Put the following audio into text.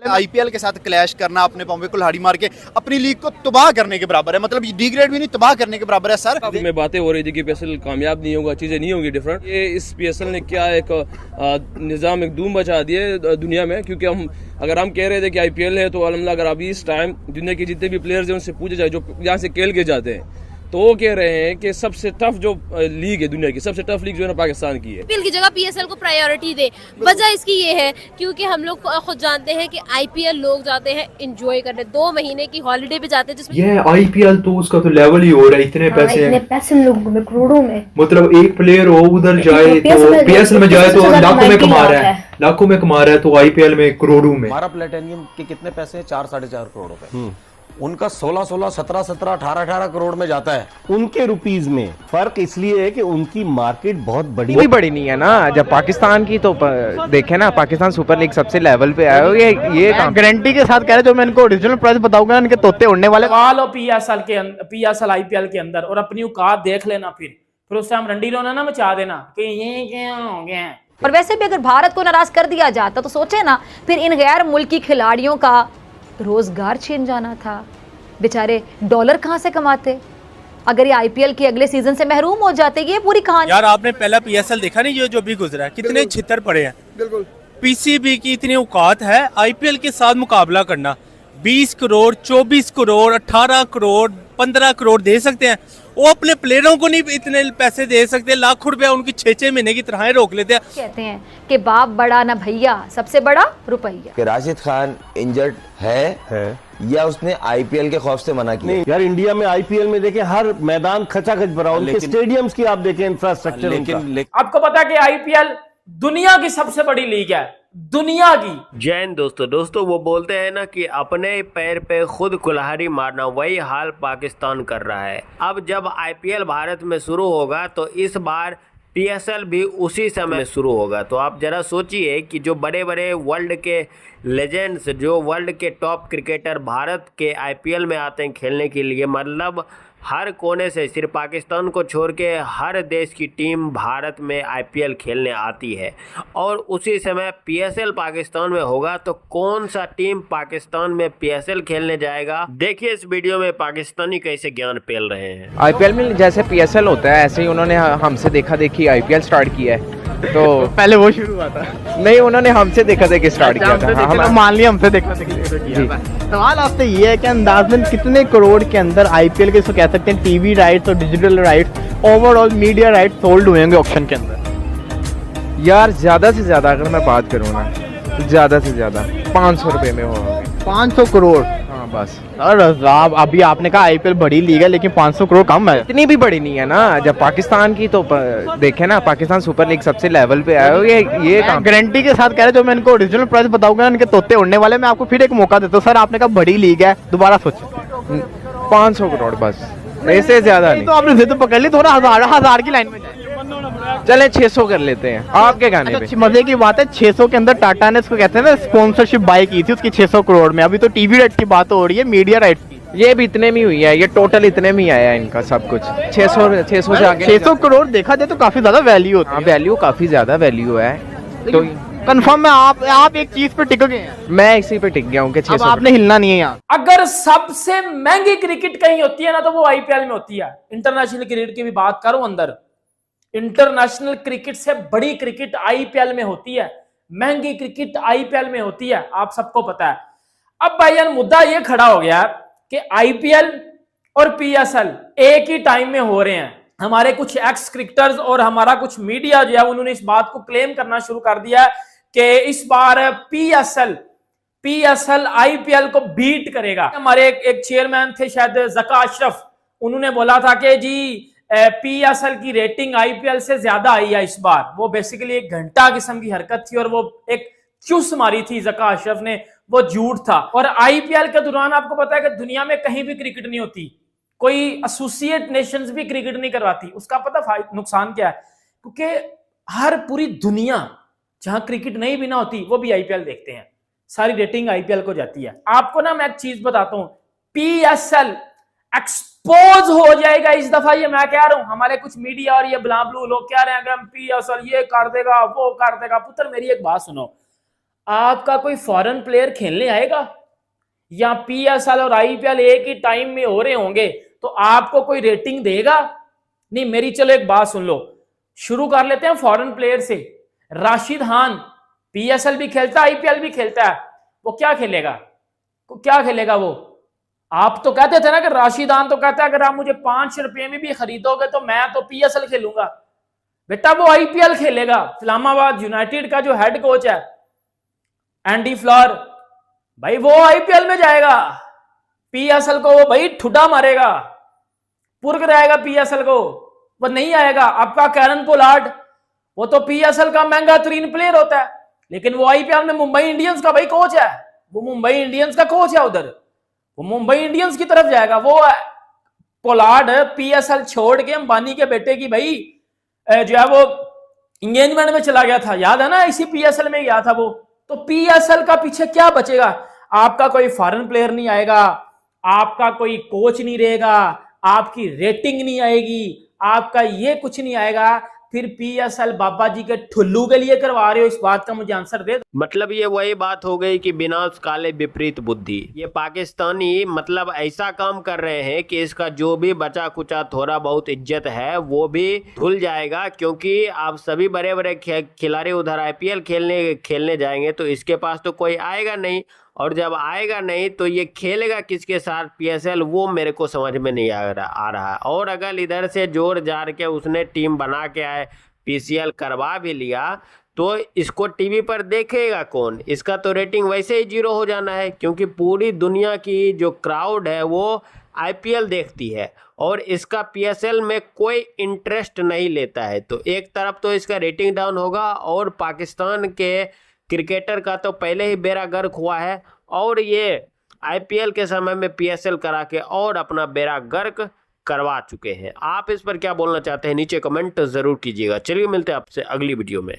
IPL के साथ clash करना, अपने पांव पे कुल्हाड़ी मार के अपनी लीग को तबाह करने के बराबर है, मतलब डिग्रेड भी नहीं, तबाह करने के बराबर है सर। में बातें हो रही थी कि पीएसएल कामयाब नहीं होगा, चीजें नहीं होंगी डिफरेंट। ये इस पीएसएल ने क्या एक निज़ाम, एक धूम मचा दिए दुनिया में, क्योंकि अगर हम कह रहे थे कि आईपीएल है तो अल्हम्दुलिल्लाह अगर अभी इस टाइम दुनिया के जितने भी प्लेयर्स हैं उनसे पूछा जाए जो यहाँ से खेल के जाते हैं, तो वो कह रहे हैं कि सबसे टफ जो लीग है दुनिया की, सबसे टफ लीग जो है ना पाकिस्तान की है। आईपीएल की जगह पीएसएल को प्रायोरिटी दे। वजह इसकी ये है क्योंकि हम लोग खुद जानते हैं कि आईपीएल लोग जाते हैं एंजॉय करने, 2 महीने की हॉलिडे पे जाते हैं जिसमें ये आईपीएल तो उसका तो लेवल ही हो रहा है, इतने पैसे लोगों में, करोड़ों में, मतलब एक प्लेयर हो उधर जाए तो पीएसएल में जाए तो लाखों में कमा रहा है, लाखों में कमा रहा है, तो आईपीएल में करोड़ों में। हमारा प्लेटिनियम के कितने पैसे हैं? 4-4.5 करोड़ रुपए। उनका 16-16, 17-17, 18-18 करोड़ में जाता है। उनके रुपीस में फर्क इसलिए है कि उनकी मार्केट बहुत बड़ी नहीं है ना। जब पाकिस्तान की तो देखे ना, पाकिस्तान सुपर लीग सबसे लेवल पे आया हो, ये गारंटी के साथ कह रहे, जो मैं इनको ओरिजिनल प्राइस बताऊंगा इनके तोते उड़ने वाले। पीएसएल आईपीएल के अंदर और अपनी औकात देख लेना, फिर उससे हम रंडी रोना ना मचा देना कि ये क्या हो गया है। और वैसे भी अगर भारत को नाराज कर दिया जाता तो सोचे ना, फिर इन गैर मुल्की खिलाड़ियों का रोजगार छीन जाना था। बेचारे डॉलर कहां से कमाते अगर ये आईपीएल के अगले सीजन से महरूम हो जाते। ये पूरी कहानी। यार आपने पहला पीएसएल देखा नहीं, ये जो भी गुजरा है, कितने छितर पड़े हैं। बिल्कुल पीसीबी की इतनी औकात है आईपीएल के साथ मुकाबला करना। 20 करोड़, 24 करोड़, 18 करोड़, 15 करोड़ दे सकते हैं, वो अपने प्लेयरों को नहीं इतने पैसे दे सकते। लाखों रुपया उनकी 6-6 महीने की तरह रोक लेते हैं। कहते हैं कि बाप बड़ा ना भैया, सबसे बड़ा रुपया। कि राशिद खान इंजर्ड है या उसने आईपीएल के खौफ से मना किया? नहीं यार, इंडिया में आईपीएल में देखें हर मैदान खचाखच भरा, उनके स्टेडियम्स की आप देखें इंफ्रास्ट्रक्चर। लेकिन आपको पता है कि आईपीएल दुनिया की सबसे बड़ी लीग है, दुनिया की। जैन दोस्तों वो बोलते हैं ना कि अपने पैर पे खुद कुल्हाड़ी मारना, वही हाल पाकिस्तान कर रहा है। अब जब आईपीएल भारत में शुरू होगा तो इस बार पीएसएल भी उसी समय शुरू होगा। तो आप जरा सोचिए कि जो बड़े बड़े वर्ल्ड के लेजेंड्स, जो वर्ल्ड के टॉप क्रिकेटर भारत के आईपीएल में आते हैं खेलने के लिए, मतलब हर कोने से, सिर्फ पाकिस्तान को छोड़ के हर देश की टीम भारत में आईपीएल खेलने आती है। और उसी समय पीएसएल पाकिस्तान में होगा तो कौन सा टीम पाकिस्तान में पीएसएल खेलने जाएगा? देखिए इस वीडियो में पाकिस्तानी कैसे ज्ञान पेल रहे हैं। आईपीएल में जैसे पीएसएल होता है ऐसे ही उन्होंने हमसे देखा देखी आईपीएल स्टार्ट किया है। तो पहले वो शुरू हुआ था, नहीं उन्होंने हमसे देखा देखी स्टार्ट किया था। हम मान लिया हमसे देखा देखी। सवाल आपसे ये है कि अंदाजन कितने करोड़ के अंदर आईपीएल के, इसको कह सकते हैं टीवी राइट्स और digital rights, overall media rights sold हुए होंगे ऑक्शन के अंदर? यार ज्यादा से ज्यादा अगर मैं बात करूँ ना, ज्यादा से ज्यादा 500 रुपए में होगा। 500 करोड़? हाँ बस। आप अभी आपने कहा आईपीएल बड़ी लीग है, लेकिन 500 करोड़ कम है। इतनी भी बड़ी नहीं है ना। जब पाकिस्तान की तो देखे ना, पाकिस्तान सुपर लीग सबसे लेवल पे आया हो, ये गारंटी के साथ कह रहे, जो मैं इनको ओरिजिनल प्राइस बताऊंगा इनके तोते उड़ने वाले। मैं आपको फिर एक मौका देता हूँ सर, आपने कहा बड़ी लीग है, दोबारा सोचो। 500 करोड़ बस, ऐसे ज्यादा नहीं। तो आपने जिद पकड़ ली, थोड़ा हजार की लाइन में जाए। चले 600 कर लेते हैं आपके गाने पे। मजे की बात है, 600 के अंदर टाटा ने इसको कहते हैं ना स्पॉन्सरशिप बाय की थी उसकी 600 करोड़ में। अभी तो टीवी राइट की बात हो रही है, मीडिया राइट की। ये भी इतने में हुई है, ये टोटल इतने में ही आया है इनका सब कुछ। 600 से आगे 600 करोड़ देखा जाए तो काफी ज्यादा वैल्यू होती है। वैल्यू काफी ज्यादा वैल्यू है। तो कंफर्म है आप एक चीज पे टिक गए हैं। मैं इसी पे टिक गया हूँ कि 600। आपने हिलना नहीं है यहाँ। अगर सबसे महंगी क्रिकेट कहीं होती है ना तो वो आईपीएल में होती है। इंटरनेशनल क्रिकेट की भी बात करो, अंदर इंटरनेशनल क्रिकेट से बड़ी क्रिकेट आईपीएल में होती है, महंगी क्रिकेट आईपीएल में होती है, आप सबको पता है। अब भाईजान मुद्दा ये खड़ा हो गया कि आईपीएल और पीएसएल एक ही टाइम में हो रहे हैं। हमारे कुछ एक्स क्रिकेटर्स और हमारा कुछ मीडिया जो है उन्होंने इस बात को क्लेम करना शुरू कर दिया है कि इस बार पीएसएल आईपीएल को बीट करेगा। हमारे एक चेयरमैन थे शायद ज़का अशरफ, उन्होंने बोला था कि जी पीएसएल की रेटिंग आईपीएल से ज्यादा आई है इस बार। वो बेसिकली एक घंटा किस्म की हरकत थी और वो एक चुस मारी थी ज़का अशरफ ने, वो झूठ था। और आईपीएल के दौरान आपको पता है कि दुनिया में कहीं भी क्रिकेट नहीं होती, कोई एसोसिएट नेशंस भी क्रिकेट नहीं करवाती। उसका पता नुकसान क्या है? क्योंकि हर पूरी दुनिया जहां क्रिकेट नहीं भी ना होती वो भी आईपीएल देखते हैं, सारी रेटिंग आईपीएल को जाती है। आपको ना मैं एक चीज बताता हूं, पीएसएल एक्सपोज हो जाएगा इस दफा, ये मैं कह रहा हूं। हमारे कुछ मीडिया और ये ब्लाब्लू लोग कह रहे हैं कि हम पीएसएल ये कर देगा वो कर देगा। पुत्र मेरी एक बात सुनो, आपका कोई फॉरेन प्लेयर खेलने आएगा? या पीएसएल और आईपीएल एक ही टाइम में हो रहे होंगे तो आपको कोई रेटिंग देगा? नहीं। मेरी चलो एक बात सुन लो, शुरू कर लेते हैं फॉरेन प्लेयर से। राशिद खान पीएसएल भी खेलता है, आईपीएल भी खेलता है, वो क्या खेलेगा? क्या खेलेगा वो? आप तो कहते थे ना कि राशिद खान तो कहता है अगर आप मुझे 5 रुपए में भी खरीदोगे तो मैं तो पीएसएल खेलूंगा। बेटा वो आईपीएल खेलेगा। इस्लामाबाद यूनाइटेड का जो हेड कोच है एंडी फ्लॉर, भाई वो आईपीएल में जाएगा। पीएसएल को वो भाई ठुड्डा मारेगा, पुरग रहेगा पीएसएल को, वो नहीं आएगा। आपका कैरन पोलार्ड वो तो पीएसएल का महंगा तरीन प्लेयर होता है, लेकिन वो आईपीएल में मुंबई इंडियंस का भाई कोच है। वो मुंबई इंडियंस का कोच है उधर, वो मुंबई इंडियंस की तरफ जाएगा। वो पोलार्ड पीएसएल छोड़ के अंबानी के बेटे की भाई जो है वो इंगेजमेंट में चला गया था, याद है ना? इसी पीएसएल में गया था वो। तो पीएसएल का पीछे क्या बचेगा? आपका कोई फॉरेन प्लेयर नहीं आएगा, आपका कोई कोच नहीं रहेगा, आपकी रेटिंग नहीं आएगी, आपका ये कुछ नहीं आएगा। फिर पीएसएल बाबा जी के ठुल्लू के लिए करवा रहे हो, इस बात का मुझे आंसर दे। मतलब ये वही बात हो गई कि बिना उस काले विपरीत बुद्धि। ये पाकिस्तानी मतलब ऐसा काम कर रहे हैं कि इसका जो भी बचा कुचा थोड़ा बहुत इज्जत है वो भी धुल जाएगा, क्योंकि आप सभी बड़े बड़े खिलाड़ी उधर आईपीएल खेलने जाएंगे तो इसके पास तो कोई आएगा नहीं, और जब आएगा नहीं तो ये खेलेगा किसके साथ पीएसएल, वो मेरे को समझ में नहीं आ रहा। और अगर इधर से जोड़ जाड़ के उसने टीम बना के आए पीसीएल करवा भी लिया तो इसको टीवी पर देखेगा कौन? इसका तो रेटिंग वैसे ही 0 हो जाना है, क्योंकि पूरी दुनिया की जो क्राउड है वो आईपीएल देखती है और इसका पीएसएल में कोई इंटरेस्ट नहीं लेता है। तो एक तरफ तो इसका रेटिंग डाउन होगा और पाकिस्तान के क्रिकेटर का तो पहले ही बेड़ा गर्क हुआ है, और ये आईपीएल के समय में पीएसएल करा के और अपना बेड़ा गर्क करवा चुके हैं। आप इस पर क्या बोलना चाहते हैं नीचे कमेंट जरूर कीजिएगा। चलिए मिलते हैं आपसे अगली वीडियो में।